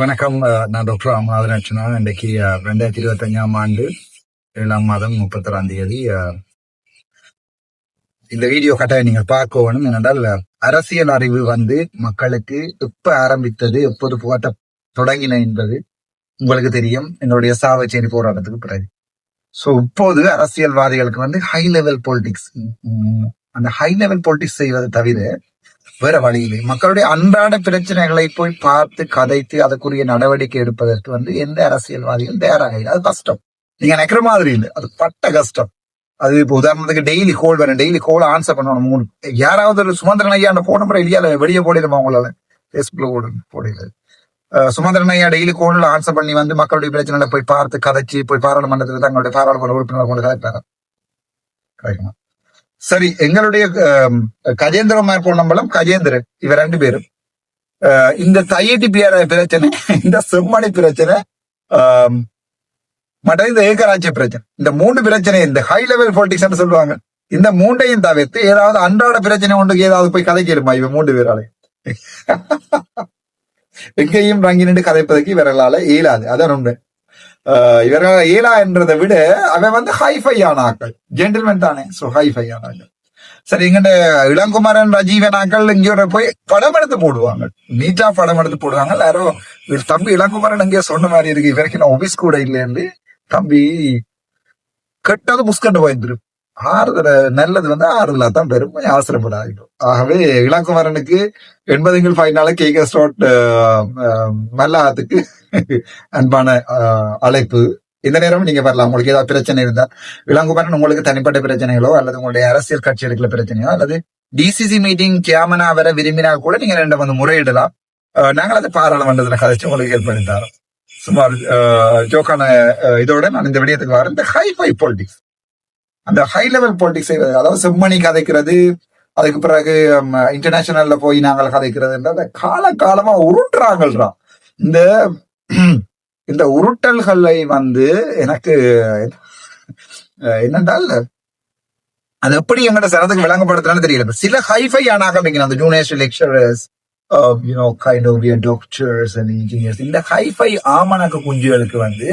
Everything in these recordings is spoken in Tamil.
வணக்கம். நான் டாக்டர் ராமநாதன் அர்ச்சனா. இன்றைக்கு 2025ஆம் ஆண்டு 7ஆம் மாதம் 31ஆம் தேதி. இந்த வீடியோ கட்டாயம் நீங்கள் பார்க்க வேணும். ஏனென்றால் அரசியல் அறிவு மக்களுக்கு எப்ப ஆரம்பித்தது, எப்போது போட்ட தொடங்கின என்பது உங்களுக்கு தெரியும். என்னுடைய சாவச்சேரி போராட்டத்துக்கு பிறகு. ஸோ இப்போது அரசியல்வாதிகளுக்கு ஹை லெவல் பொலிட்டிக்ஸ், அந்த ஹை லெவல் பொலிட்டிக்ஸ் செய்வதை தவிர வேற வழியிலே மக்களுடைய அன்றாட பிரச்சனைகளை போய் பார்த்து கதைத்து அதற்குரிய நடவடிக்கை எடுப்பதற்கு எந்த அரசியல்வாதிகள் தயாராக இல்லை. அது கஷ்டம். நீங்க நினைக்கிற மாதிரி இல்லை, அது பட்ட கஷ்டம். அது இப்போ உதாரணத்துக்கு டெய்லி கோல் வேணும், டெய்லி கோல் ஆன்சர் பண்ணணும். யாராவது ஒரு சுமந்திரன் ஐயா அந்த போன முறை இல்லையா வெளியே போடிடுமா அவங்களால பேஸ்புக்ல போடல. சுமந்திரன் ஐயா டெய்லி கோல் ஆன்சர் பண்ணி மக்களுடைய பிரச்சனைகளை போய் பார்த்து கதைச்சு போய் பாராளுமன்றத்தில் தங்களுடைய பாராளுமன்ற உறுப்பினர் கொண்டு கதைப்பாரு. கிடைக்குமா? சரி, எங்களுடைய கஜேந்திரமார் பொன்னம்பலம், கஜேந்திரன், இவர் 2 பேரும் இந்த தையடிபிஆர் பிரச்சனை, இந்த செம்மணி பிரச்சனை, மற்ற இந்த ஏகராட்சிய பிரச்சனை, இந்த 3 பிரச்சனை, இந்த ஹை லெவல் பொலிட்டிக்ஸ் சொல்லுவாங்க. இந்த 3ஐயும் தவிர்த்து ஏதாவது அன்றாட பிரச்சனை ஒன்றுக்கு ஏதாவது போய் கதைக்கிடுமா இவன் 3 பேராலே? எங்கேயும் ரங்கி நின்று கதைப்பதற்கு இவர்களால இயலாது. அதான் உண்மை. இவர்கள் ஏலா என்றதை விட அவன் ஹைஃபையான ஆக்கள், ஜென்டில்மேன் தானே. சோ ஹைஃபையான ஆக்கள். சரி, எங்கிட்ட இளங்குமரன் ரஜீவன் ஆக்கள் இங்க போய் படம் எடுத்து போடுவாங்க, நீட்டா படம் எடுத்து போடுவாங்க. யாரோ தம்பி இளங்குமரன் எங்கேயோ சொன்ன மாதிரி இருக்கு, இவருக்கு நான் ஆபீஸ் கூட இல்லைன்னு. தம்பி கெட்டது புஸ்கண்டு போயிருந்துரும். ஆறுதல நல்லது ஆறுதலா தான் பெரும், அவசரப்படாது. ஆகவே இளங்குமரனுக்கு 80 ஃபைனல கேக்க ஸ்டார்ட் மல்லாத்துக்கு அன்பான அழைப்பு. இந்த நேரம் நீங்க வரலாம். உங்களுக்கு ஏதாவது பிரச்சனை இருந்தா, இளங்குமரன் உங்களுக்கு தனிப்பட்ட பிரச்சனைகளோ அல்லது உங்களுடைய அரசியல் கட்சி எடுக்கல பிரச்சனையோ அல்லது டிசிசி மீட்டிங் கேமனா வர விரும்பினா கூட நீங்க 2 முறையிடலாம். நாங்கள் அதை பாராளுமன்றத்துல கதைச்சு உங்களுக்கு ஏற்படுத்தி தரோம். சுமார் ஜோக்கான இதோட நான் இந்த விடயத்துக்கு வரேன். இந்த ஹைஃபை பொலிட்டிக்ஸ், அந்த ஹை லெவல் பொலிட்டிக்ஸ் செய்வது, அதாவது செம்மணி கதைக்கிறது, அதுக்கு பிறகு இன்டர்நேஷனல்ல போய் நாங்கள் கதைக்கிறது, காலமா உருட்டுறாங்கள்றான். இந்த உருட்டல்களை எனக்கு என்னென்றால் அது எப்படி எங்கட சரத்துக்கு விளங்கப்படுத்துறான்னு தெரியல. சில ஹைஃபை ஆனாங்க அந்த junior lecturers, kind of doctors and engineers, இந்த ஹைஃபை ஆமணக்க குஞ்சுகளுக்கு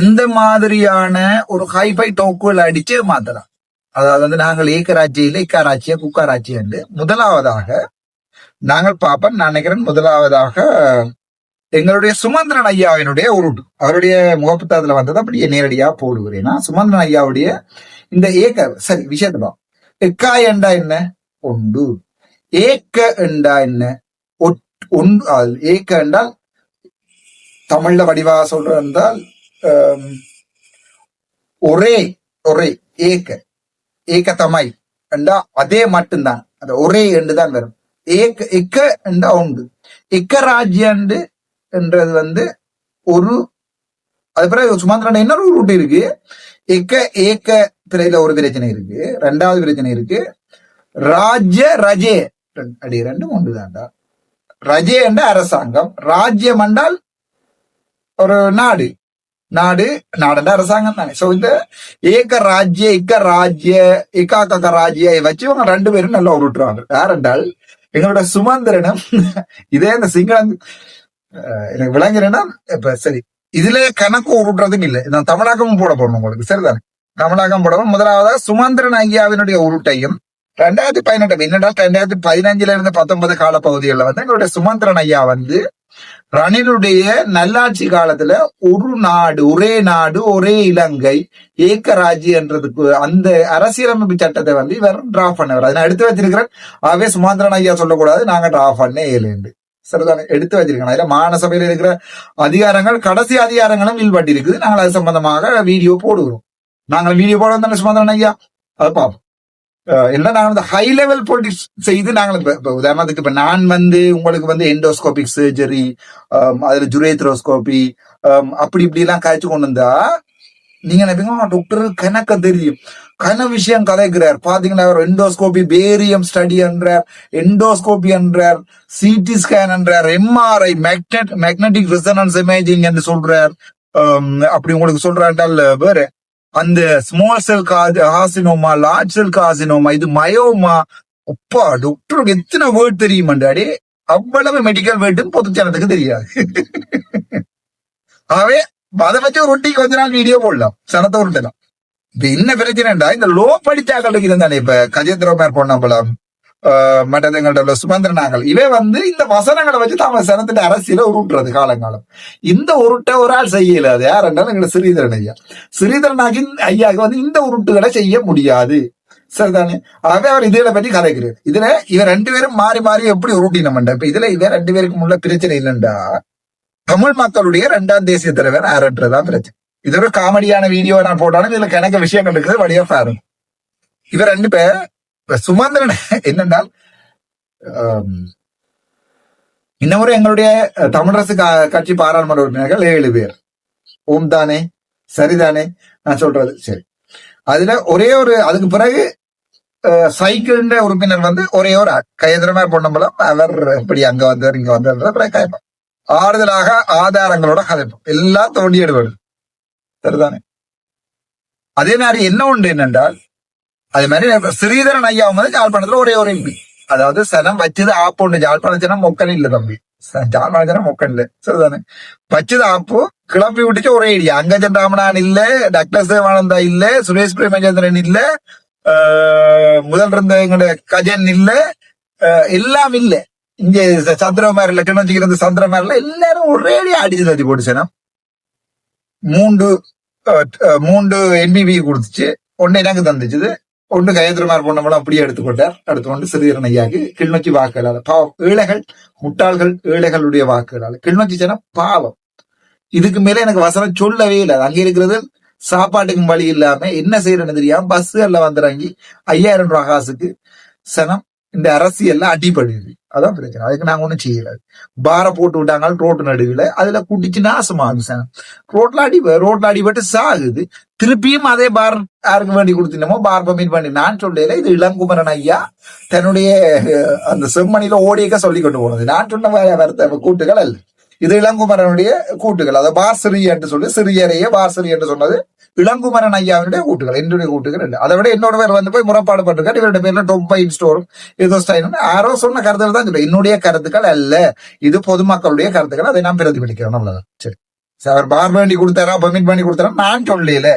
இந்த மாதிரியான ஒரு ஹைஃபை டோக்குகள் அடிச்சு மாத்தலாம். அதாவது நாங்கள் ஏக்கராட்சியில இக்காராட்சியா குக்காராட்சியா முதலாவதாக நாங்கள் பார்ப்போம். நான் நினைக்கிறேன் முதலாவதாக எங்களுடைய சுமந்திரன் ஐயாவினுடைய உருட்டு, அவருடைய முகப்புத்தகத்துல அப்படியே நேரடியா போடுகிறேன். சுமந்திரன் ஐயாவுடைய இந்த சரி விஷயத்துல எக்காய் என்றா என்ன ஒன்று, ஏக்க என்றா என்ன ஏக்க என்றால் தமிழ்ல வடிவா சொல்ற என்றால் ஒரே ஒரே ஏக்க தமாய் என்றா அதே மட்டும்தான், அந்த ஒரே என்றுதான் வரும். எக்க என்றா உண்டு. எக்க ராஜ்யம் என்றது ஒரு, அது பிறகு சுமந்திரன் இன்னொரு ரூட் இருக்கு. ஏக்க பிறையில ஒரு பிரச்சனை இருக்கு. 2வது பிரச்சனை இருக்கு ராஜ்ய ரஜே, அடி 2 ஒன்றுதான்டா. ரஜே என்ற அரசாங்கம், ராஜ்யம் என்றால் ஒரு நாடு, நாடுன்ற அரசாங்கம் தானே. சோ இந்த ஏக்க ராஜ்ய இக்க ராஜ்ய இக்காக்க ராஜ்ய வச்சு இவங்க 2 பேரும் நல்லா உருட்டுறாங்க. யாரென்றால் எங்களோட சுமந்திரனும் இதே இந்த சிங்களம் எனக்கு விளங்குறேன்னா இப்ப சரி, இதுல கணக்கு உருட்டுறதுக்கு இல்லை. நான் தமிழாக்கமும் போட போடணும் உங்களுக்கு, சரிதானே? தமிழாக்கம் போடவும் முதலாவதாக சுமந்திரன் ஐயாவினுடைய உருட்டையும் 2018 என்னடா 2015 இருந்து 19 கால பகுதிகளில் எங்களுடைய சுமந்திரன் ஐயா ரணிலுடைய நல்லாட்சி காலத்துல ஒரு நாடு ஒரே இலங்கை ஏக்கராஜ்யம் என்றதுக்கு அந்த அரசியலமைப்பு சட்டத்தை இவர் டிராப் பண்ணவர். அதை நான் எடுத்து வச்சிருக்கிறேன். ஆகவே சுமந்திரன் ஐயா சொல்லக்கூடாது நாங்க டிராப் பண்ண ஏழு, சரிதானே? எடுத்து வச்சிருக்கேன். அதுல மாநசபையில இருக்கிற அதிகாரங்கள், கடைசி அதிகாரங்களும் வில்பட்டி இருக்குது. நாங்கள் அது சம்பந்தமாக வீடியோ போடுகிறோம். நாங்கள் வீடியோ போடுவோம் தானே சுமந்திரன் ஐயா, அது பார்ப்போம். என்ன நாங்கள் ஹை லெவல் பொலிட்டிக்ஸ் செய்து நாங்கள் உதாரணத்துக்கு இப்ப நான் உங்களுக்கு எண்டோஸ்கோபிக் சர்ஜரி, அதுல ஜுரேத்ரோஸ்கோபி, அப்படி இப்படி எல்லாம் காய்ச்சி கொண்டு வந்தா நீங்க நினைப்பீங்க டாக்டர் கணக்க தெரியும், கன விஷயம் கதைக்கிறார். பாத்தீங்கன்னா அவர் எண்டோஸ்கோபி பேரியம் ஸ்டடி என்றார், எண்டோஸ்கோபி என்றார், சிடி ஸ்கேன் என்றார், எம்ஆர்ஐ மேக்னெட்டிக் ரெசனன்ஸ் இமேஜிங் என்று சொல்றார். அப்படி உங்களுக்கு சொல்றாண்டால் வேற அந்த ஸ்மால் செல் காசினோமா, லார்ஜ் செல் காசினோமா, இது மயோமா. அப்பா டாக்டருக்கு எத்தனை வேர்ட் தெரியுமாண்டாடே. அவ்வளவு மெடிக்கல் வேர்டும் பொதுச்சனத்துக்கு தெரியாது. ஆகவே அதை வச்சு ஒரு ஒட்டி கொஞ்ச நாள் வீடியோ போடலாம், சனத்தை உருட்டலாம். இப்ப என்ன பிரச்சனைடா, இந்த லோ படிச்சாக்களுக்கு இருந்தானே, இப்ப கஜேந்திரமார் பொன்னம்பலம், மற்றதுங்கள்ட்ட சுமந்திரனாங்கள், இவை வந்து இந்த வசனங்களை வச்சு தமிழ் சனத்தின் அரசியல உருட்டுறது காலங்காலம். இந்த உருட்டை ஒரு ஆள் செய்யல, அது யார் என்றாலும் எங்க ஸ்ரீதரன் ஐயா. ஸ்ரீதரனாகி ஐயாவுக்கு வந்து இந்த உருட்டுகளை செய்ய முடியாது, சரிதானே? ஆகவே அவர் இதுல பற்றி கதைக்கிறார். இதுல இவர் ரெண்டு பேரும் மாறி மாறி எப்படி உருட்டினோம்டா. இப்ப இதுல இவ ரெண்டு பேருக்கும் உள்ள பிரச்சனை இல்லைண்டா, தமிழ் மக்களுடைய 2ஆம் தேசிய தலைவர் அரட்டுறதான் பிரச்சனை. இது ஒரு காமெடியான வீடியோ நான் போட்டாலும் இதுல கணக்கு விஷயங்கள் இருக்குது, வழியா பாருங்க. இவர் ரெண்டு பேர் சுமந்திரன் என்னென்றால், இன்னொரு எங்களுடைய தமிழரசு கட்சி பாராளுமன்ற உறுப்பினர்கள் 7 பேர். ஓம் தானே, சரிதானே நான் சொல்றது? சரி. அதுல ஒரே ஒரு, அதுக்கு பிறகு சைக்கிள் உறுப்பினர் வந்து ஒரே ஒரு கயந்திரமா பொன்னம்பலம், அவர் இப்படி அங்க வந்தவர் இங்க வந்தவர் கேட்போம், ஆறுதலாக ஆதாரங்களோட கதைப்போம், எல்லாம் தோண்டி எடுவது, சரிதானே? அதே மாதிரி என்ன உண்டு என்னென்றால், அதே மாதிரி ஸ்ரீதரன் ஐயா வந்து ஜாழ்ப்பாணத்துல ஒரே ஒரு எம்பி, அதாவது சனம் வச்சது ஆப்பு உண்டு. ஜாழ்ப்பாணம் மொக்கன் இல்ல தம்பி, ஜாழ்ப்பாணம் மொக்கன் இல்ல, சரிதானே? வச்சது ஆப்பு கிளப்பி விட்டுச்சு ஒரே ஐடியா. அங்கஜன் ராமநாதன் இல்ல, டாக்டர் தேவானந்தா இல்ல, சுரேஷ் பிரேமச்சந்திரன் இல்ல, முதல் இருந்த எங்களுடைய கஜன் இல்ல, எல்லாம் இல்ல, இங்க சந்திரமார் இல்ல, கிணச்சிக்கிறது சந்திரமார் இல்ல, எல்லாரும் ஒரே அடிச்சு தத்தி போட்டு சேனம் மூன்று என்பிபி கொடுத்துச்சு. ஒன்னு எனக்கு தந்துச்சுது, ஒன்று கயந்திரமார் பொன்னம்பலம் அப்படியே எடுத்துக்கொண்டார். எடுத்துக்கொண்டு சிறிதரன் ஐயாக்கு கிளிநொச்சி வாக்குகளால், பாவம் ஏழைகள், முட்டாள்கள், ஏழைகளுடைய வாக்குகளால் கிளிநொச்சி சேனம் பாவம். இதுக்கு மேல எனக்கு வசனம் சொல்லவே இல்லை. அங்க இருக்கிறது சாப்பாட்டுக்கும் வழி இல்லாம என்ன செய்யறேன்னு தெரியாம பஸ்ல வந்துறங்கி 5000 ரூபாய் காசுக்கு சனம் இந்த அரசியல்ல அடிபடுது. அதான் பிரச்சனை. அதுக்கு நாங்க ஒண்ணும் செய்யல. பார போட்டு விட்டாங்க ரோட்டு நடுவில், அதுல குட்டிச்சு நாசமாகுது சனம். ரோட்ல அடிபட்டு சாகுது. திருப்பியும் அதே பார் யாருக்கு வேண்டி கொடுத்தினமோ பார் பர்மிட் பண்ணி நான் சொல்லல. இது இளங்குமரன் ஐயா தன்னுடைய அந்த செம்மணில ஓடியக்க சொல்லி கொண்டு போனது. நான் சொன்ன வருத்த கூட்டுகள் அல்ல, இது இளங்குமரனுடைய கூட்டுகள். அதை பார் சிறிய என்று சொல்லி சிறியரையே பார் சிறிய என்று சொன்னது இளங்குமரன் ஐயாவுடைய கூட்டுகள், என்னுடைய கூட்டுகள் இல்லை. அதை விட என்னோட பேர் வந்து போய் முறைப்பாடு பட்டிருக்காரு. இவருடைய பேர்ல டொம்பைன் ஸ்டோரும் ஏதோ ஸ்டைலும் யாரோ சொன்ன கருத்துக்கள் தான் சொல்றேன், என்னுடைய கருத்துக்கள் அல்ல, இது பொதுமக்களுடைய கருத்துக்கள். அதை நான் பிரதிபலிக்கிறேன், அவ்வளவுதான். சரி, அவர் பார் வேண்டி கொடுத்தாரா பர்மிட் பண்ணி கொடுத்தாரா நான் சொல்லல,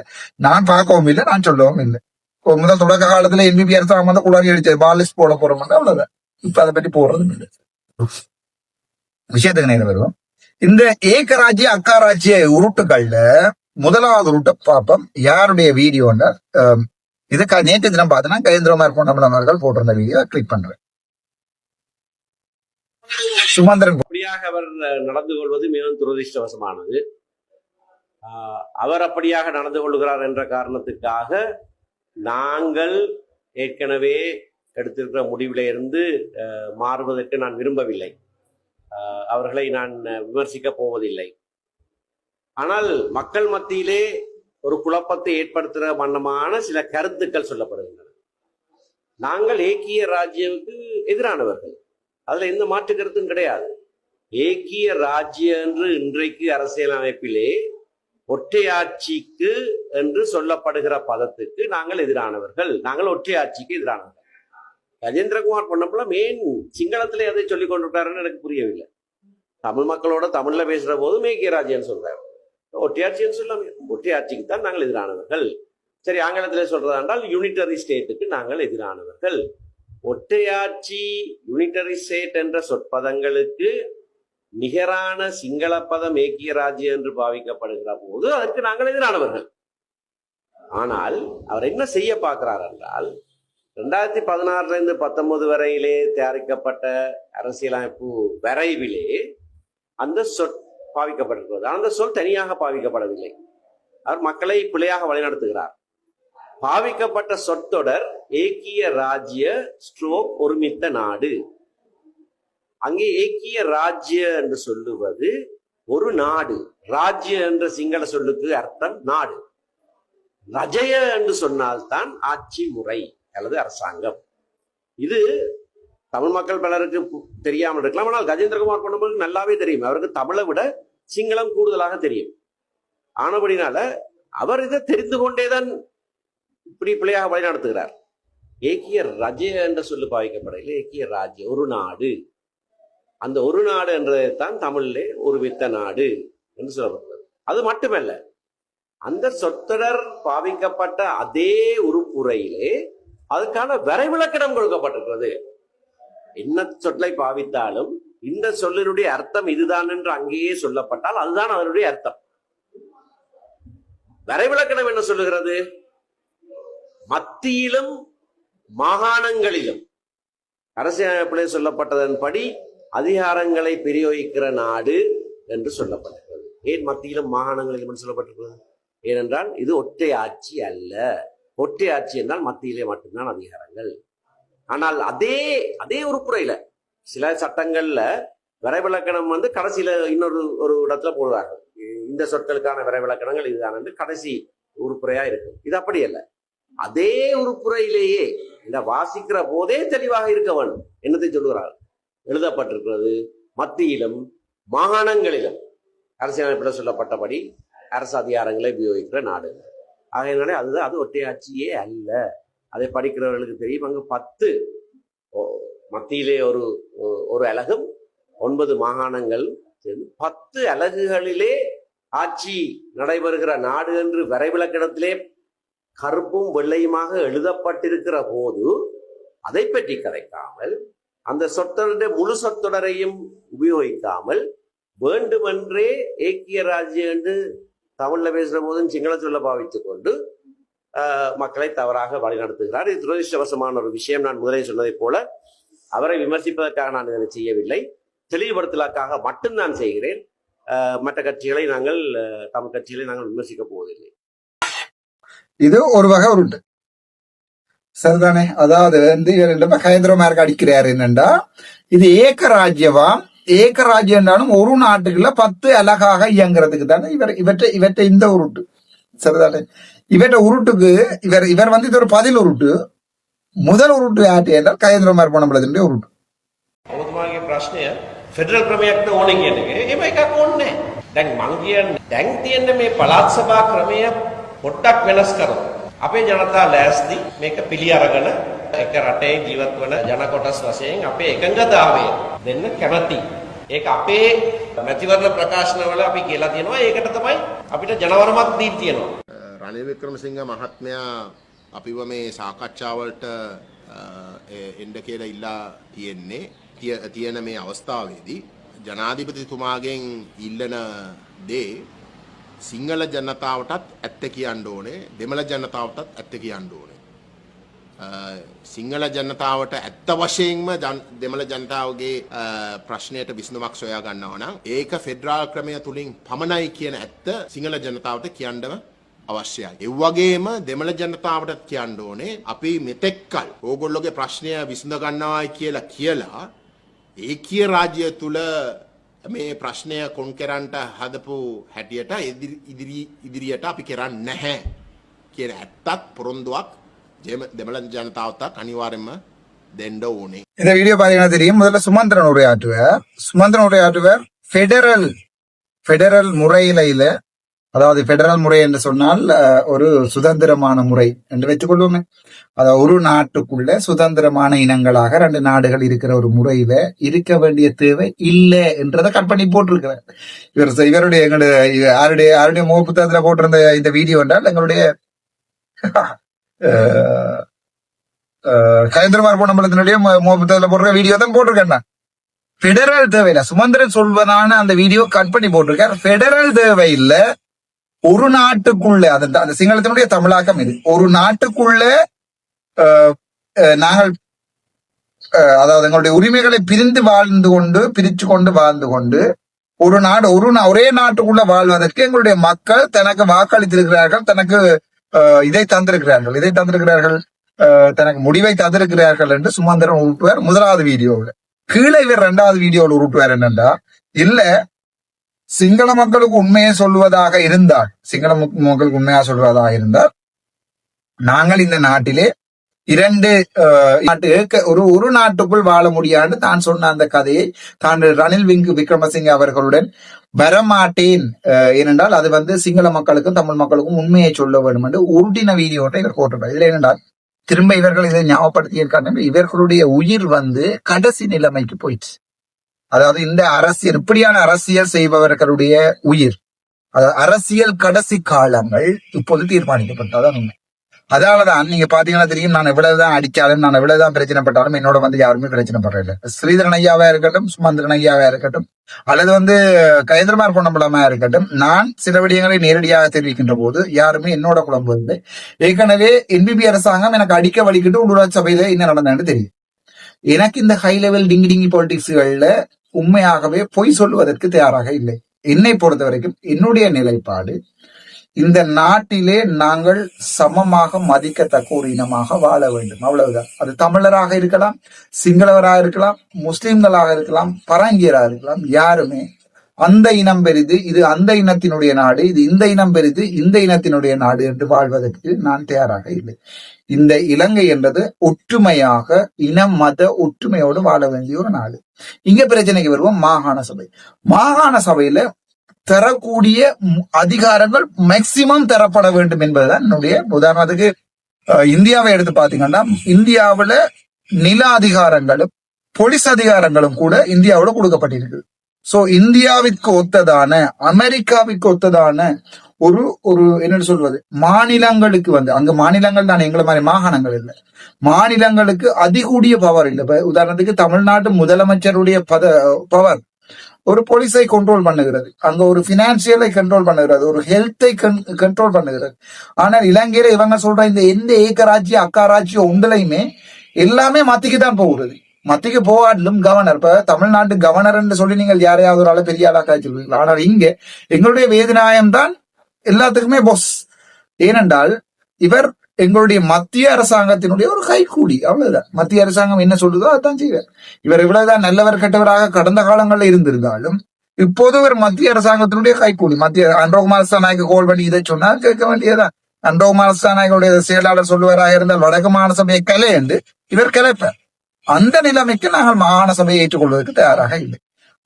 நான் பார்க்கவும் இல்லை, நான் சொல்லவும் இல்லை. முதல் தொடக்க காலத்துல என்பிபி அரசாங்கம் வந்து குளாரி அடிச்சது பாலிஸ் போட போறோம், அவ்வளவுதான். இப்ப அதை பற்றி போடுறது இல்லை. விஷயத்துக்கு நேரம் வருவோம். இந்த ஏக்கராஜ்ய அக்காராஜ்ய உருட்டுகள்ல முதலாவது உருட்டை பார்ப்போம். யாருடைய வீடியோன்னா, இதுக்கு நேற்று தினம் பார்த்தோன்னா கயேந்திரமார் பொன்னம்பலம் அவர்கள் போட்டிருந்த வீடியோ கிளிக் பண்றேன். சுமந்திரன் அப்படியாக அவர் நடந்து கொள்வது மிகவும் துரதிருஷ்டவசமானது. அவர் அப்படியாக நடந்து கொள்கிறார் என்ற காரணத்துக்காக நாங்கள் ஏற்கனவே எடுத்திருக்கிற முடிவில இருந்து மாறுவதற்கு நான் விரும்பவில்லை. அவர்களை நான் விமர்சிக்க போவதில்லை. ஆனால் மக்கள் மத்தியிலே ஒரு குழப்பத்தை ஏற்படுத்துகிற வண்ணமான சில கருத்துக்கள் சொல்லப்படுகின்றன. நாங்கள் ஏக்கிய ராஜ்யத்துக்கு எதிரானவர்கள், அதுல எந்த மாற்று கருத்தும் கிடையாது. ஏக்கிய ராஜ்யம் என்று இன்றைக்கு அரசியலமைப்பிலே ஒற்றையாட்சிக்கு என்று சொல்லப்படுகிற பதத்துக்கு நாங்கள் எதிரானவர்கள், நாங்கள் ஒற்றையாட்சிக்கு எதிரானவர்கள். கஜேந்திரகுமார் பொன்னம்பலம் ஏன் சிங்களத்திலே அதை சொல்லிக் கொண்டிருக்காருன்னு எனக்கு புரியவில்லை. தமிழ் மக்களோட தமிழ்ல பேசுற போது மேக்கிய ராஜ்யம் சொல்றாரு, ஒற்றையாட்சின்னு சொல்லாம ஒற்றையாட்சிக்கு தான் நாங்கள் எதிரானவர்கள். சரி, ஆங்கிலத்திலே சொல்றதா என்றால் யூனிட்டரி ஸ்டேட்டுக்கு நாங்கள் எதிரானவர்கள். ஒற்றையாட்சி, யூனிட்டரி ஸ்டேட் என்ற சொற்பதங்களுக்கு நிகரான சிங்கள பதம் ஏக்கிய ராஜ்யம் என்று பாவிக்கப்படுகிற போது அதற்கு நாங்கள் எதிரானவர்கள். ஆனால் அவர் என்ன செய்ய பார்க்கிறார் என்றால், 2016 19 வரையிலே தயாரிக்கப்பட்ட அரசியலமைப்பு வரைவிலே அந்த சொல் பாவிக்கப்பட்டிருக்கிறது. அந்த சொல் தனியாக பாவிக்கப்படவில்லை. அவர் மக்களை பிழையாக வழிநடத்துகிறார். பாவிக்கப்பட்ட சொற்றொடர் ஏக்கிய ராஜ்ய ஸ்ட்ரோக் ஒருமித்த நாடு. அங்கே ஏக்கிய ராஜ்ய என்று சொல்லுவது ஒரு நாடு. ராஜ்ய என்ற சிங்கள சொல்லுக்கு அர்த்தம் நாடு. ரஜய என்று சொன்னால்தான் ஆட்சி முறை அல்லது அரசாங்கம். இது தமிழ் மக்கள் பலருக்கு தெரியாமல் இருக்கலாம், ஆனால் கஜேந்திரகுமார் பொன்னம்பலம் நல்லாவே தெரியும். அவருக்கு தமிழை விட சிங்களம் கூடுதலாக தெரியும். ஆனபடினால அவர் இதை தெரிந்து கொண்டேதான் இப்படி பிள்ளையாக வழி நடத்துகிறார். ஏக்கிய ரஜ என்ற சொல்லு பாவிக்கப்படையில் ஏக்கிய ராஜ்யம் ஒரு நாடு. அந்த ஒரு நாடு என்றதைத்தான் தமிழிலே ஒருமித்த நாடு என்று சொல்லப்படுகிறது. அது மட்டுமல்ல, அந்த சொற்றொடர் பாவிக்கப்பட்ட அதே உருப்புரையிலே அதுக்கான வரைவிலக்கணம் கொடுக்கப்பட்டிருக்கிறது. என்ன சொல்லை பாவித்தாலும் இந்த சொல்லினுடைய அர்த்தம் இதுதான் என்று அங்கேயே சொல்லப்பட்டால் அதுதான் அதனுடைய அர்த்தம். வரைவிலக்கணம் என்ன சொல்லுகிறது? மத்தியிலும் மாகாணங்களிலும் அரசியலமைப்பிலே சொல்லப்பட்டதன்படி அதிகாரங்களை பிரயோகிக்கிற நாடு என்று சொல்லப்பட்டிருக்கிறது. ஏன் மத்தியிலும் மாகாணங்களிலும் என்று சொல்லப்பட்டிருக்கிறது? ஏனென்றால் இது ஒற்றை ஆட்சி அல்ல. ஒற்றை ஆட்சி என்றால் மத்தியிலே மட்டும்தான் அதிகாரங்கள். ஆனால் அதே உறுப்புரையில சில சட்டங்கள்ல வரைவிலக்கணம் கடைசியில ஒரு இடத்துல போடுவார்கள். இந்த சொற்களுக்கான வரைவிலக்கணங்கள் இதுதான் என்று கடைசி உறுப்புரையா இருக்கும். இது அப்படி அல்ல. அதே உறுப்புரையிலேயே இந்த வாசிக்கிற போதே தெளிவாக இருக்க வேண்டும். என்னத்தை சொல்லுகிறார்? எழுதப்பட்டிருக்கிறது மத்தியிலும் மாகாணங்களிலும் அரசியலமைப்பில் சொல்லப்பட்டபடி அரசு அதிகாரங்களை உபயோகிக்கிற நாடு. ஆகையினாலே அது ஒற்றையாட்சியே அல்ல. அதை படிக்கிறவர்களுக்கு தெரியும். அங்கு 10 மத்தியிலே ஒரு அலகும் 9 மாகாணங்கள் 10 அலகுகளிலே ஆட்சி நடைபெறுகிற நாடு என்று வரைவிலக்கணத்திலே கருப்பும் வெள்ளையுமாக எழுதப்பட்டிருக்கிற போது அதை பற்றி கதைக்காமல் அந்த சொற்றொடருடைய முழு சொற்றொடரையும் உபயோகிக்காமல் வேண்டுமென்றே ஏக்கிய ராஜ்யம் என்று தமிழ்ல பேசுற போதும் சிங்கள சொல்ல பாவித்துக் கொண்டு மக்களை தவறாக வழிநடத்துகிறார். இது துரதிருஷ்டவசமான ஒரு விஷயம். நான் முதலே சொன்னதை போல அவரை விமர்சிப்பதற்காக நான் இதனை செய்யவில்லை, தெளிவுபடுத்தலுக்காக மட்டும்தான் செய்கிறேன். மற்ற கட்சிகளை தமிழ் கட்சிகளை நாங்கள் விமர்சிக்க போவதில்லை. இது ஒரு வகை உருட்டு சரிதானே? அதாவது மகேந்திரமார்க்கு அடிக்கிறாரு என்னண்டா, இது ஏக்கராஜ்யவாம். ஏக்கராஜ்யம் ஒரு நாட்டுக்குள்ள 10 அலகாக இயங்குறதுக்கு தானே இவற்றை இந்த உருட்டு சரிதானே? இவற்ற உருட்டுக்கு இவர் இது ஒரு பதில் உருட்டு. முதல் උරුට්ටු යාට එන කේන්ද්‍රමාර්ග පොණබලදින්නේ උරුට්ටු. ඔබතුමාගේ ප්‍රශ්නය ෆෙඩරල් ක්‍රමයක්ද ඕනේ කියන එක. එහෙම එකක් ඕනේ නැහැ. දැන් මං කියන්නේ දැන් තියෙන මේ පළාත් සභා ක්‍රමය පොඩ්ඩක් වෙනස් කරමු. අපේ ජනතා ලෑස්ති මේක පිළි අරගෙන එක රටේ ජීවත් වන ජන කොටස් වශයෙන් අපේ එකඟතාවය දෙන්න කැමැති. ඒක අපේ මැතිවරණ ප්‍රකාශනවල අපි කියලා තියෙනවා. ඒකට තමයි අපිට ජනවරමක් දී තියෙනවා. රනිල් වික්‍රමසිංහ මහත්මයා අපිව මේ සාකච්ඡාවලට එන්න කියලා ඉල්ලා තියෙන මේ අවස්ථාවේදී ජනාධිපතිතුමාගෙන් ඉල්ලන දේ සිංහල ජනතාවටත් ඇත්ත කියන්න ඕනේ, දෙමළ ජනතාවටත් ඇත්ත කියන්න ඕනේ. සිංහල ජනතාවට ඇත්ත වශයෙන්ම දෙමළ ජනතාවගේ ප්‍රශ්නයට විසඳුමක් සොයා ගන්නවා නම් ඒක ෆෙඩරල් ක්‍රමය තුලින් පමණයි කියන ඇත්ත සිංහල ජනතාවට කියන්නම අවශ්‍යයි. ඒ වගේම දෙමළ ජනතාවට කියන්න ඕනේ අපි මෙතෙක්කල් ඕගොල්ලෝගේ ප්‍රශ්නය විසඳ ගන්නවායි කියලා ඒකීය රාජ්‍ය තුල මේ ප්‍රශ්නය කොන් කරන්නට හදපු හැටියට ඉදිරියට අපි කරන්නේ නැහැ කියන ඇත්තත් පොරොන්දුවක් දෙමළ ජනතාවට අනිවාර්යයෙන්ම දෙන්න ඕනේ. இந்த வீடியோ பாத்தீங்கன்னா தெரியும். முதல்ல சுமந்திரன் உரையாற்றுவார். ஃபெடரல் முறையில, அதாவது ஃபெடரல் முறை என்று சொன்னால் ஒரு சுதந்திரமான முறை என்று வச்சுக் கொள்வோமே. அதாவது ஒரு நாட்டுக்குள்ள சுதந்திரமான இனங்களாக 2 நாடுகள் இருக்கிற ஒரு முறையில இருக்க வேண்டிய தேவை இல்லை என்றதை கட் பண்ணி போட்டிருக்கிறார். இவருடைய யாருடைய முகப்புத்தகத்துல போட்டிருந்த இந்த வீடியோ என்றால் எங்களுடைய கயந்திரமார் பொன்னம்பலத்தினுடைய முகப்புத்தகத்துல போடுற வீடியோ தான் போட்டிருக்கேன். ஃபெடரல் தேவையில்லை. சுமந்திரன் சொல்வதான அந்த வீடியோ கட் பண்ணி போட்டிருக்கார். ஃபெடரல் தேவையில்லை. ஒரு நாட்டுக்குள்ள அந்த சிங்களத்தினுடைய தமிழாக்கம் இது. ஒரு நாட்டுக்குள்ள நாங்கள் அதாவது எங்களுடைய உரிமைகளை பிரிச்சு கொண்டு வாழ்ந்து கொண்டு ஒரே நாட்டுக்குள்ள வாழ்வதற்கு எங்களுடைய மக்கள் தனக்கு வாக்களித்திருக்கிறார்கள், தனக்கு இதை தந்திருக்கிறார்கள், தனக்கு முடிவை தந்திருக்கிறார்கள் என்று சுமந்திரன் உருட்டுவார் முதலாவது வீடியோவில். கீழே இவர் 2வது வீடியோவில் உருட்டுவார் என்னண்டா, இல்ல சிங்கள மக்களுக்கு உண்மையை சொல்வதாக இருந்தால் நாங்கள் இந்த நாட்டிலே ஒரு நாட்டுக்குள் வாழ முடியாது தான் சொன்ன அந்த கதையை தான் ரணில் விக்ரமசிங்க அவர்களுடன் வரமாட்டேன். ஏனென்றால் அது சிங்கள மக்களுக்கும் தமிழ் மக்களுக்கும் உண்மையை சொல்ல வேண்டும் என்று உருட்டின வீடியோட்டை இவர் போட்டிருக்கார். இதுல என்னென்றால் திரும்ப இவர்கள் இதை ஞாபகப்படுத்தியிருக்காங்க. இவர்களுடைய உயிர் கடைசி நிலைமைக்கு போயிடுச்சு. அதாவது இந்த அரசியல் இப்படியான அரசியல் செய்பவர்களுடைய உயிர், அதாவது அரசியல் கடைசி காலங்கள் இப்போது தீர்மானிக்கப்பட்டதான் உண்மை. அதனாலதான் நீங்க பாத்தீங்கன்னா தெரியும், நான் எவ்வளவுதான் அடிச்சாலும், நான் எவ்வளவுதான் பிரச்சனைப்பட்டாலும் என்னோட வந்து யாருமே பிரச்சனைப்படுறதில்லை. ஸ்ரீதரன் ஐயாவா இருக்கட்டும், சுமந்திரன் ஐயாவா இருக்கட்டும், அல்லது வந்து கயேந்திரமார் பொன்னம்பலமா இருக்கட்டும், நான் சில விடயங்களை நேரடியாக தெரிவிக்கின்ற போது யாருமே என்னோட குழம்புவதில்லை. ஏற்கனவே என்பிபி அரசாங்கம் எனக்கு அடிக்க வலிக்கிட்டு உள்ளூராட்சி சபையில என்ன நடந்ததுன்னு தெரியும். எனக்கு இந்த ஹை லெவல் டிங்கி பாலிடிக்ஸ்கள்ல உண்மையாகவே பொய் சொல்லுவதற்கு தயாராக இல்லை. என்னை பொறுத்த வரைக்கும் என்னுடைய நிலைப்பாடு, இந்த நாட்டிலே நாங்கள் சமமாக மதிக்கத்தக்க ஒரு இனமாக வாழ வேண்டும், அவ்வளவுதான். அது தமிழராக இருக்கலாம், சிங்களவராக இருக்கலாம், முஸ்லிம்களாக இருக்கலாம், பரங்கியராக இருக்கலாம், யாருமே அந்த இனம் பெரிது, இது அந்த இனத்தினுடைய நாடு, இது இந்த இனம் பெரிது, இந்த இனத்தினுடைய நாடு என்று வாழ்வதற்கு நான் தயாராக இல்லை. இந்த இலங்கை என்பது ஒற்றுமையாக இனம் மத ஒற்றுமையோடு வாழ வேண்டிய ஒரு நாடு. இங்க பிரச்சனைக்கு வருவோம். மாகாண சபை. மாகாண சபையில தரக்கூடிய அதிகாரங்கள் மேக்சிமம் தரப்பட வேண்டும் என்பதுதான் என்னுடைய. உதாரணத்துக்கு இந்தியாவை எடுத்து பாத்தீங்கன்னா, இந்தியாவுல நில அதிகாரங்களும் போலீஸ் அதிகாரங்களும் கூட இந்தியாவோட கொடுக்கப்பட்டிருக்கு. சோ இந்தியாவிற்கு ஒத்ததான, அமெரிக்காவிற்கு ஒத்ததான ஒரு ஒரு என்ன சொல்வது, மாநிலங்களுக்கு வந்து, அங்க மாநிலங்கள் தான், எங்களை மாதிரி மாகாணங்கள் இல்லை, மாநிலங்களுக்கு அதிகூடிய பவர் இல்லை. இப்ப உதாரணத்துக்கு தமிழ்நாட்டு முதலமைச்சருடைய பவர் ஒரு போலீஸை கண்ட்ரோல் பண்ணுகிறது, அங்க ஒரு பினான்சியலை கண்ட்ரோல் பண்ணுகிறது, ஒரு ஹெல்த்தை கண்ட்ரோல் பண்ணுகிறது. ஆனால் இலங்கையில இவங்க சொல்ற இந்த எந்த ஏக்கராட்சி அக்காராட்சி ஒன்றுலையுமே எல்லாமே மத்திக்கு தான் போகிறது. மத்திக்கு போகாட்டிலும் கவர்னர், இப்ப தமிழ்நாட்டு கவர்னர் என்று சொல்லி நீங்கள் யாரையாவது ஒரு ஆளை பெரிய ஆளா காய்ச்சிருக்கீங்களா? ஆனால் இங்க எங்களுடைய வேதநாயம் தான் எல்லாத்துக்குமே பொஸ். ஏனென்றால் இவர் எங்களுடைய மத்திய அரசாங்கத்தினுடைய ஒரு கைக்கூலி, அவ்வளவுதான். மத்திய அரசாங்கம் என்ன சொல்லுதோ அதான் செய்வார். இவர் இவ்வளவுதான் நல்லவர் கெட்டவராக கடந்த காலங்களில் இருந்திருந்தாலும் இப்போது ஒரு மத்திய அரசாங்கத்தினுடைய கைக்கூலி. மத்திய அன்றகுமார் நாயக்கு கோல் பண்ணி இதை சொன்னால் கேட்க வேண்டியதான். அன்றகுமார் நாயகளுடைய செயலாளர் சொல்லுவாராக இருந்தால் வடக்கு மாகாண சபையை கலை என்று இவர் கலைப்பார். அந்த நிலைமைக்கு நாங்கள் மாகாண சபையை ஏற்றுக்கொள்வதற்கு தயாராக இல்லை.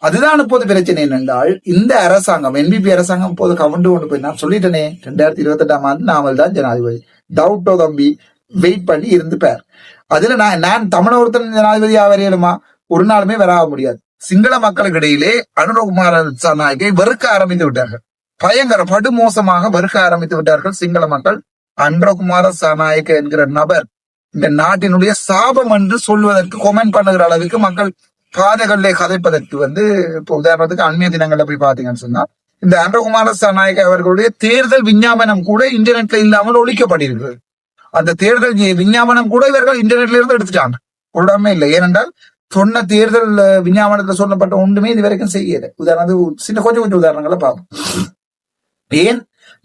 அதுதான் இப்போது பிரச்சனை. என்னென்றால் இந்த அரசாங்கம், என்பிபி அரசாங்கம் இப்போது கவுண்டு கொண்டு போய், நான் சொல்லிட்டேனே 2028 ஆண்டு நாமல் தான் ஜனாதிபதி, டவுட்டோ தம்பி, வெயிட் பண்ணி இருந்துப்பார். அதுல நான் தமிழ் ஒருத்தன் ஜனாதிபதி வரையிலுமா? ஒரு நாளுமே வராக முடியாது. சிங்கள மக்களுக்கு இடையிலே அனுரகுமார நாயக்கை வெறுக்க ஆரம்பித்து விட்டார்கள். பயங்கர படுமோசமாக வெறுக்க ஆரம்பித்து விட்டார்கள் சிங்கள மக்கள். அனுரகுமார நாயக்க என்கிற நபர் இந்த நாட்டினுடைய சாபம் என்று சொல்வதற்கு கொமெண்ட் பண்ணுகிற அளவுக்கு மக்கள் பாதைகளிலே கதைப்பதற்கு வந்து, இப்போ உதாரணத்துக்கு அண்மைய தினங்கள்ல போய் பாத்தீங்கன்னு சொன்னா, இந்த அனுரகுமார நாயக்க அவர்களுடைய தேர்தல் விஞ்ஞாபனம் கூட இன்டர்நெட்ல இல்லாமல் ஒழிக்கப்பட்டிருக்கிறது. அந்த தேர்தல் விஞ்ஞாபனம் கூட இவர்கள் இன்டர்நெட்ல இருந்து எடுத்துட்டாங்க, உடமே இல்லை. ஏனென்றால் சொன்ன தேர்தல் விஞ்ஞாபனத்தில் சொல்லப்பட்ட ஒன்றுமே இது வரைக்கும் செய்யல. உதாரணத்துக்கு சின்ன கொஞ்சம் உதாரணங்களை பார்ப்போம். ஏன்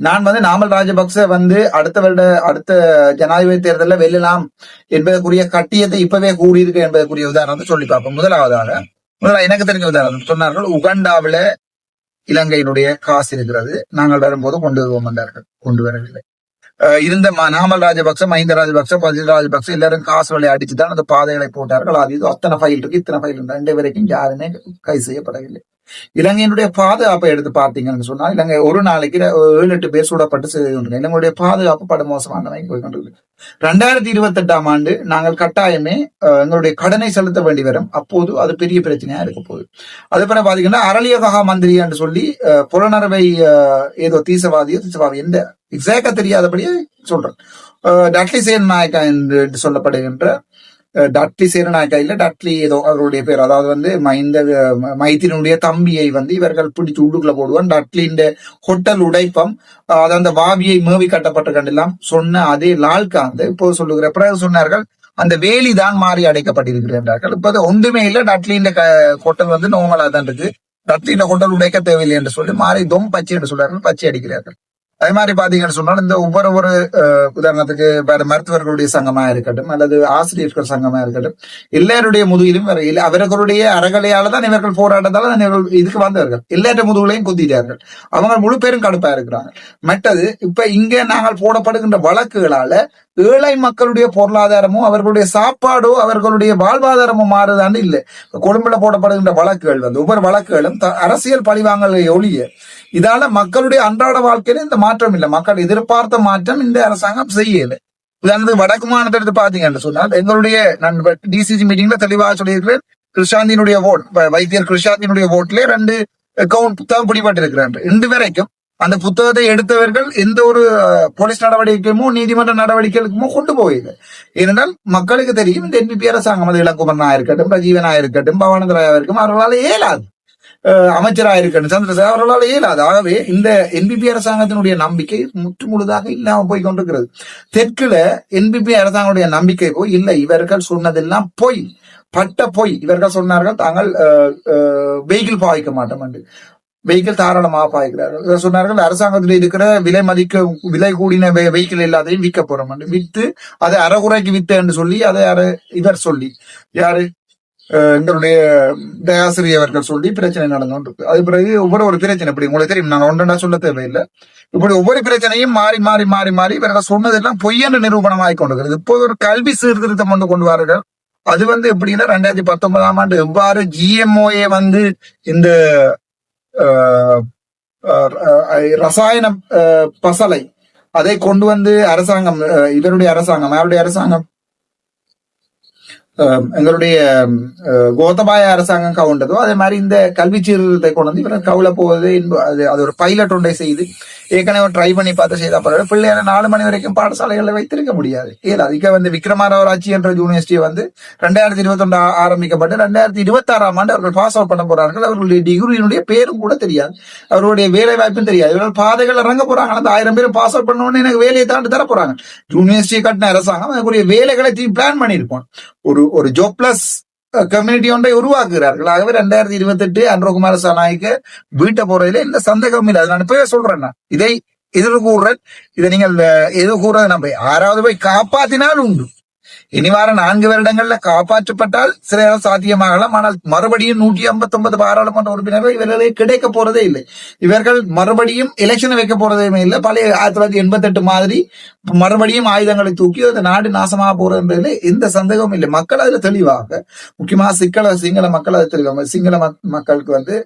நான் வந்து நாமல் ராஜபக்ச வந்து அடுத்த ஜனாதிபதி தேர்தலில் வெல்லலாம் என்பதற்குரிய கட்டியத்தை இப்பவே கூறியிருக்கு என்பதற்குரிய உதாரணத்தை சொல்லி பார்ப்போம். முதலாவதாக எனக்கு தெரிஞ்ச உதாரணம் சொன்னார்கள், உகண்டாவில இலங்கையினுடைய காசு இருக்கிறது, நாங்கள் வரும்போது கொண்டு வருவோம் என்றார்கள். கொண்டு வரவில்லை. இருந்த நாமல் ராஜபக்ச, மஹிந்த ராஜபக்ச, பசில் ராஜபக்ச எல்லாரும் காசு விலை அடிச்சுதான் அந்த பாதைகளை போட்டார்கள். அது அத்தனை ஃபைல் இருக்கு, இத்தனை ஃபைல் இருக்கு, ரெண்டு வரைக்கும் யாருமே கைது செய்யப்படவில்லை. இலங்கையினுடைய பாதுகாப்பை எடுத்து பார்த்தீங்கன்னு சொன்னா, இலங்கை ஒரு நாளைக்கு 7-8 பேர் சூடப்பட்டு செய்து கொண்டிருக்கோம். இலங்கையுடைய பாதுகாப்பு படுமோசமான போய் கொண்டிருக்கு. 2028 ஆண்டு நாங்கள் கட்டாயமே எங்களுடைய கடனை செலுத்த வேண்டி வரும். அப்போது அது பெரிய பிரச்சனையா இருக்க போகுது. அது பிறகு பாத்தீங்கன்னா அரளியகா மந்திரி என்று சொல்லி புலனறுவை ஏதோ தீசவாதி எந்த எக்ஸாக்டா தெரியாதபடியே சொல்றேன், டட்லி சேன் நாயக்கா என்று சொல்லப்படுகின்ற, டட்லி சேரநாயக்கா இல்ல டட்லி ஏதோ அவருடைய பேர், அதாவது வந்து மைத்தினுடைய தம்பியை வந்து இவர்கள் பிடிச்சு உள்ளுக்குள்ள போடுவான். டட்லின் ஹோட்டல் உடைப்பம், அதாவது அந்த வாவியை மேவி கட்டப்பட்ட கண்டெல்லாம் சொன்ன அதே லால்காந்த் இப்போ சொல்லுகிற பிறகு சொன்னார்கள் அந்த வேலி தான் மாறி அடைக்கப்பட்டிருக்கிறார்கள். இப்ப அது ஒன்றுமே இல்லை, டட்லின் ஹோட்டல் வந்து நோமலா தான் இருக்கு, டட்லின் ஹோட்டல் உடைக்க தேவையில்லை என்று சொல்லி மாறி தொம் பச்சை என்று சொல்றார்கள், பச்சை அடிக்கிறார்கள். அதே மாதிரி பாத்தீங்கன்னு சொன்னால் இந்த ஒவ்வொரு உதாரணத்துக்கு மருத்துவர்களுடைய சங்கமா இருக்கட்டும் அல்லது ஆசிரியர்கள் சங்கமா இருக்கட்டும், எல்லாருடைய முதுகிலும் அவர்களுடைய அறகலையால தான் இவர்கள் போராட்டத்தால இவர்கள் இதுக்கு வந்தவர்கள், எல்லாருடைய முதுகுலையும் குத்திட்டார்கள். அவங்க முழு பேரும் கடுப்பா இருக்கிறாங்க. மற்றது இப்ப இங்க நாங்கள் போடப்படுகின்ற வழக்குகளால ஏழை மக்களுடைய பொருளாதாரமோ அவர்களுடைய சாப்பாடோ அவர்களுடைய வாழ்வாதாரமோ மாறுதான்னு இல்லை. கொழும்புல போடப்படுகின்ற வழக்குகள் வந்து ஒவ்வொரு வழக்குகளும் அரசியல் பழிவாங்கலை ஒழிய இதால மக்களுடைய அன்றாட வாழ்க்கையில இந்த மாற்றம் இல்லை. மக்கள் எதிர்பார்த்த மாற்றம் இந்த அரசாங்கம் செய்யல. உதாரணத்துக்கு வடக்கு மாநிலத்தை எடுத்து பாத்தீங்கன்னு சொன்னால், எங்களுடைய நான் டிசிசி மீட்டிங்ல தெளிவாக சொல்லியிருக்கிறேன், கிருஷாந்தினுடைய ஓட், வைத்தியர் கிருஷாந்தினுடைய ஓட்ல 2 அக்கவுண்ட் புத்தகம் பிடிபட்டு இருக்கிறார்கள். இன்று வரைக்கும் அந்த புத்தகத்தை எடுத்தவர்கள் எந்த ஒரு போலீஸ் நடவடிக்கையுமோ நீதிமன்ற நடவடிக்கைகளுக்குமோ கொண்டு போவதில்லை. ஏனென்றால் மக்களுக்கு தெரியும் இந்த என்பிபி அரசாங்கம், அது இளங்குமரனா இருக்கட்டும், ரஜீவனா இருக்கட்டும், பவானந்தராயா இருக்கும், அவர்களால் இயலாது. அமைச்சராக இருக்கட்டும், சந்திரசேகர், அவர்களால் இயலாது. ஆகவே இந்த என்பிபி அரசாங்கத்தினுடைய நம்பிக்கை முற்று முழுதாக இல்லாம போய் கொண்டிருக்கிறது. தெற்குல என்பிபி அரசாங்கத்துடைய நம்பிக்கை போய் இல்லை, இவர்கள் சொன்னதெல்லாம் பொய், பட்ட பொய். இவர்கள் சொன்னார்கள் தாங்கள் வெஹிக்கிள் பாவிக்க மாட்டோம் என்று. வெஹிக்கிள் தாராளமாக பாய்க்கிறார்கள். சொன்னார்கள் அரசாங்கத்தில் இருக்கிற விலை கூடின வெஹிக்கிள் எல்லாத்தையும் விற்க போறோம் என்று. வித்து அதை அறகுறைக்கு வித்த என்று சொல்லி அதை இவர் சொல்லி யாரு எங்களுடைய தயாசிரி அவர்கள் சொல்லி பிரச்சனை நடந்து கொண்டிருக்கு. அது பிறகு ஒவ்வொரு பிரச்சனை இப்படி உங்களுக்கு தெரியும், நான் ஒன்றா சொல்ல தேவையில்லை. இப்படி ஒவ்வொரு பிரச்சனையும் மாறி மாறி மாறி மாறி இவர்கள் சொன்னதெல்லாம் பொய்யென்று நிரூபணம் ஆகி கொண்டிருக்கிறது. இப்போது ஒரு கல்வி சீர்திருத்தம் கொண்டு வார்கள். அது எப்படின்னா 2019ஆம் ஆண்டு எவ்வாறு GMOA இந்த ரசாயன பசலை அதை கொண்டு அரசாங்கம், இவருடைய அரசாங்கம், யாருடைய அரசாங்கம், எங்களுடைய கோத்தபாய அரசாங்கம் கவுண்டதோ அதே மாதிரி இந்த கல்வி சீர்திருத்தத்தை கொண்டு இவர்கள் கவுல போவது அது ஒரு பைலட் ஒன்றை செய்து ஏற்கனவே ட்ரை பண்ணி பார்த்து செய்த பிறகு பிள்ளைகளை 4 மணி வரைக்கும் பாடசாலைகளை வைத்திருக்க முடியாது. ஏன் அதுக்கு விக்ரமாராவராட்சி என்ற யூனிவர்சிட்டியை 2021 ஆரம்பிக்கப்பட்டு 2026ஆம் ஆண்டு அவர்கள் பாஸ் அவுட் பண்ண போறார்கள். அவர்களுடைய டிகிரியினுடைய பேரும் கூட தெரியாது, அவர்களுடைய வேலை வாய்ப்பும் தெரியாது. இவர்கள் பாதைகள் இறங்க போறாங்க. அந்த 1000 பேரும் பாஸ் அவுட் பண்ண எனக்கு வேலையை தாண்டி தர போறாங்க. யூனிவர்சிட்டி கட்டின அரசாங்கம் அதுக்குரிய வேலைகளை பிளான் பண்ணியிருப்போம். ஒரு ஜாப் பிளஸ் கம்யூனிட்டி ஒன்றை உருவாக்குகிறார்கள். ஆகவே 2028 அன்ரோகுமார சனாய்க்கு வீட்டை போறதுல எந்த சந்தேகமும் இல்லை. அது நான் இப்பவே சொல்றேன். இதை எதிர் கூறுறேன். இதை நீங்கள் எது கூறுறது நம்ம 6வது போய் காப்பாத்தினால் உண்டு. இனி வார 4 வருடங்கள்ல காப்பாற்றப்பட்டால் சில சாத்தியமாகலாம். ஆனால் மறுபடியும் 159 பாராளுமன்ற உறுப்பினர்கள் இவர்களே கிடைக்க போறதே இல்லை. இவர்கள் மறுபடியும் எலெக்ஷன் வைக்க போறதே இல்லை. பழைய 1988 மாதிரி மறுபடியும் ஆயுதங்களை தூக்கி அந்த நாடு நாசமாக போறதுல எந்த சந்தேகமும் இல்லை. மக்கள் அதுல தெளிவாக, முக்கியமாக சிங்கள மக்கள் அது தெளிவாங்க. சிங்கள மக்களுக்கு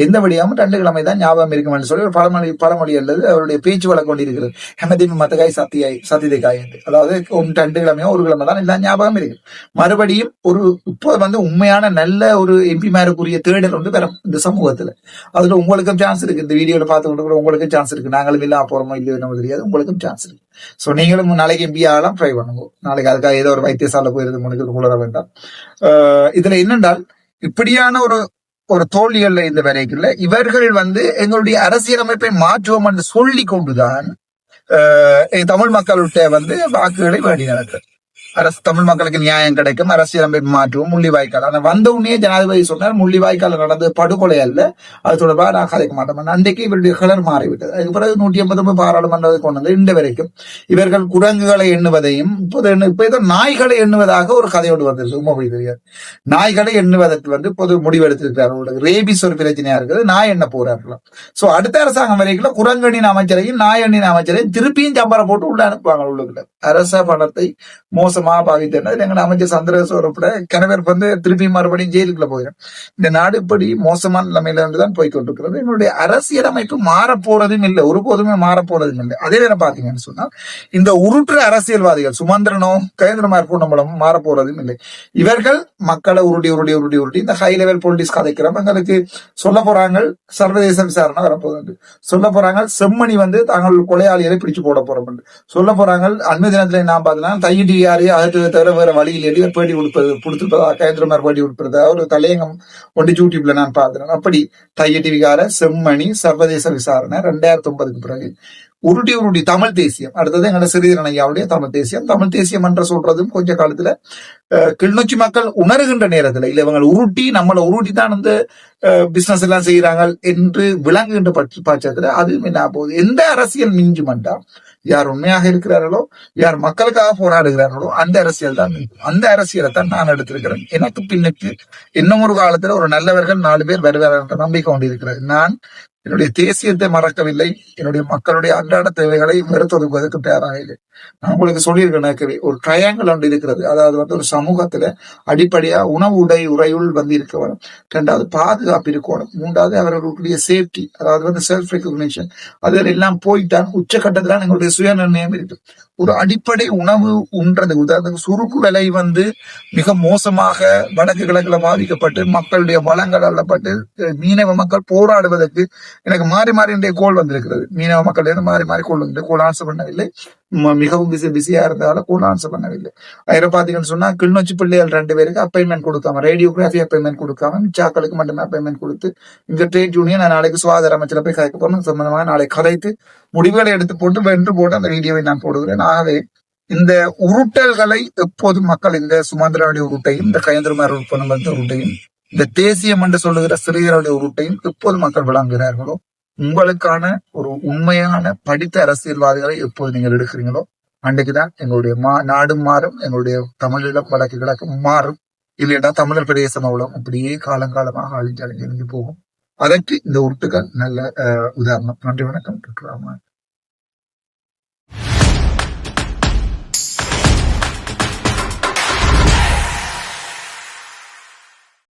எந்த வழியாகவும் 2 கிழமை தான் ஞாபகம் இருக்கும் என்று சொல்லி ஒரு பழமொழி அல்லது அவருடைய பேச்சு வழக்கு கொண்டிருக்கிறது. ஹெமதின் மத்தகாய் சத்தியகாய் என்று. அதாவது 2 கிழமையோ 1 கிழமை தான் எல்லாம் ஞாபகம் இருக்கு. மறுபடியும் இப்போ உண்மையான நல்ல ஒரு எம்பிமாருக்குரிய தேடல் வரும் இந்த சமூகத்துல. அதுல உங்களுக்கும் சான்ஸ் இருக்கு. இந்த வீடியோல பார்த்து கொண்டு உங்களுக்கும் சான்ஸ் இருக்கு. நாங்களும் இல்ல போறோமோ இல்லையோ நம்ம தெரியாது, உங்களுக்கும் சான்ஸ் இருக்கு. சோ நீங்களும் நாளைக்கு எம்பி ஆகலாம், ட்ரை பண்ணுங்க. நாளைக்கு அதுக்காக ஏதோ ஒரு வைத்தியசாலை போயிருந்து உங்களுக்கு குளர வேண்டாம். இதுல என்னென்றால் இப்படியான ஒரு தோல்விகள்ல இந்த வரைக்குள்ள இவர்கள் எங்களுடைய அரசியலமைப்பை மாற்றுவோம் என்று சொல்லி கொண்டுதான் தமிழ் மக்களுடைய வாக்குகளை வேண்டி நடக்கிறது. தமிழ் மக்களுக்கு நியாயம் கிடைக்கும், அரசியலமைப்பு மாற்றுவோம், முள்ளிவாய்க்கால். ஆனா வந்த உடனே ஜனாதிபதி சொன்னார் முள்ளிவாய்க்கால் நடந்தது படுகொலை அல்ல, அது தொடர்பாக நான் கதைக்க மாட்டேன். அன்றைக்கு இவருடைய கலர் மாறிவிட்டது. அதுக்கு பிறகு 189 பாராளுமன்றத்தை கொண்டு வந்து இந்த வரைக்கும் இவர்கள் குரங்குகளை எண்ணுவதையும் இப்ப ஏதோ நாய்களை எண்ணுவதாக ஒரு கதையோடு வந்திருக்கு. உண்மை தெரியாது. நாய்களை எண்ணுவதற்கு பொது முடிவெடுத்திருக்கிறார்கள். ரேபிஸ் ஒரு பிரச்சனையா இருக்குது, நாய் எண்ண போறார்களாம். சோ அடுத்த அரசாங்கம் வரைக்கும் குரங்கண்ணின் அமைச்சரையும் நாய் எண்ணின் அமைச்சரையும் திருப்பியும் சம்பரம் போட்டு உள்ள அனுப்புவாங்க. உள்ளுக்குள்ள அரச பணத்தை மோசமா பாவித்தது எங்க அமைச்சர் சந்திரசேகர் உட்பட கணவர் திருப்பி மறுபடியும் ஜெயிலுக்குள்ள போயிடும். இந்த நாடு இப்படி மோசமான நிலைமையில இருந்துதான் போய்கொண்டிருக்கிறது. எங்களுடைய அரசியலமைப்பு மாறப்போறதும் இல்லை, ஒருபோதுமே மாறப்போறதும் இல்லை. அதே நேரம் பாத்தீங்கன்னு சொன்னா இந்த உருட்டுற அரசியல்வாதிகள் சுமந்திரனோ கஜேந்திரகுமார் பொன்னம்பலமும் மாறப்போறதும் இல்லை. இவர்கள் மக்களை உருட்டி இந்த ஹை லெவல் பொலிட்டிக்ஸ் கதைக்கிறோம். எங்களுக்கு சொல்ல போறாங்க சர்வதேச விசாரணை வரப்போகுது, சொல்ல போறாங்க செம்மணி தாங்கள் கொலையாளிகளை பிடிச்சு போட போறோம், சொல்ல போறாங்க அண்மை தினத்துல நான் பார்த்தீங்கன்னா தையிட்டு யாரையும் அது தவிர வேற வழியில் எழுதி பேட்டி கொடுத்திருப்பதா கஜேந்திரகுமார் பேட்டி கொடுப்பதா ஒரு தலையங்கம் ஒன்று யூடியூப்ல நான் பார்த்தேன். அப்படி தையட்டி விகார செம்மணி சர்வதேச விசாரணை 2009க்கு பிறகு உருட்டி தமிழ் தேசியம், அடுத்தது எங்களோட சிறிதரன் ஐயாவுடைய தமிழ் தேசியம் என்று சொல்றதும் கொஞ்ச காலத்துல கிளிநொச்சி மக்கள் உணர்கின்ற நேரத்துல இல்ல இவங்க நம்மளை உருட்டி தான் பிசினஸ் எல்லாம் செய்யறாங்க என்று விளங்குகின்ற பட்சத்துல அதுவும் என்ன போகுது. எந்த அரசியல் மிஞ்சுமெண்டா யார் உண்மையாக இருக்கிறார்களோ, யார் மக்களுக்காக போராடுகிறார்களோ அந்த அரசியல் தான். அந்த அரசியலை தான் நான் எடுத்திருக்கிறேன். எனக்கு பின்னுக்கு இன்னும் ஒரு காலத்துல ஒரு நல்லவர்கள் 4 பேர் வருவார்கள் என்ற நம்பிக்கை கொண்டிருக்கிறது. நான் என்னுடைய தேசியத்தை மறக்கவில்லை, என்னுடைய மக்களுடைய அன்றாட தேவைகளை வெறுத்தொதுக்குவதற்கு தயாராக இல்லை. நான் உங்களுக்கு சொல்லியிருக்கேன், ஒரு ட்ரையாங்கிள் ஒன்று இருக்கிறது. அதாவது ஒரு சமூகத்துல அடிப்படையா உணவு உறையுள் இருக்க வேணும், 2வது பாதுகாப்பு இருக்கணும், 3வது அவர்களுடைய சேஃப்டி, அதாவது செல்ஃப் ரெகக்னிஷன், அதில் எல்லாம் போயிட்டான் உச்சகட்டத்தில எங்களுடைய சுய நிர்ணயம் இருக்கு. ஒரு அடிப்படை உணவு உண்றது. உதாரணத்துக்கு சுருக்கு விலை மிக மோசமாக வடக்கு கிழக்குல பாதிக்கப்பட்டு மக்களுடைய வளங்கள் அள்ளப்பட்டு மீனவ மக்கள் போராடுவதற்கு எனக்கு மாறி மாறி இன்றைய கோல் வந்திருக்கிறது. மீனவ மக்கள் இருந்து மாறி மாறி கோல் வந்து கோல் ஆன்சர் பண்ணவில்லை. மிகவும் பிஸியா இருந்ததால கோல் ஆன்சர் பண்ணவில்லை. அதில் பாத்தீங்கன்னு சொன்னா கிளிநொச்சி பிள்ளைகள் 2 பேருக்கு அப்பாயின்மெண்ட் கொடுக்காம, ரேடியோகிராஃபி அப்பாயின்மெண்ட் கொடுக்காம மிச்சாக்களுக்கு மட்டுமே அப்பாயின்மெண்ட் கொடுத்து இங்க ட்ரேட் யூனியன் நாளைக்கு சுகாதார அமைச்சரை போய் கதைக்க போறோம் சம்பந்தமாக நாளை கதைத்து முடிவுகளை எடுத்து போட்டு வென்று போட்டு அந்த வீடியோவை நான் போடுகிறேன். ஆகவே இந்த உருட்டல்களை எப்போதும் மக்கள் இந்த சுமந்திரனுடைய உருட்டையும் இந்த கயந்திரமார் உருட்டையும் இந்த தேசியம் என்று சொல்லுகிற சிறியருடைய உருட்டையும் எப்போது மக்கள் விளங்குகிறார்களோ, உங்களுக்கான ஒரு உண்மையான படித்த அரசியல்வாதிகளை எப்போது நீங்கள் எடுக்கிறீங்களோ அன்றைக்குதான் எங்களுடைய நாடும் மாறும், எங்களுடைய தமிழீழம் வடக்கு கிழக்கு மாறும். இல்லைன்னா தமிழர் பிரதேசம் அவ்வளவு அப்படியே காலங்காலமாக அழிஞ்சு போகும். அதற்கு இந்த உருட்டுகள் நல்ல உதாரணம். நன்றி, வணக்கம்.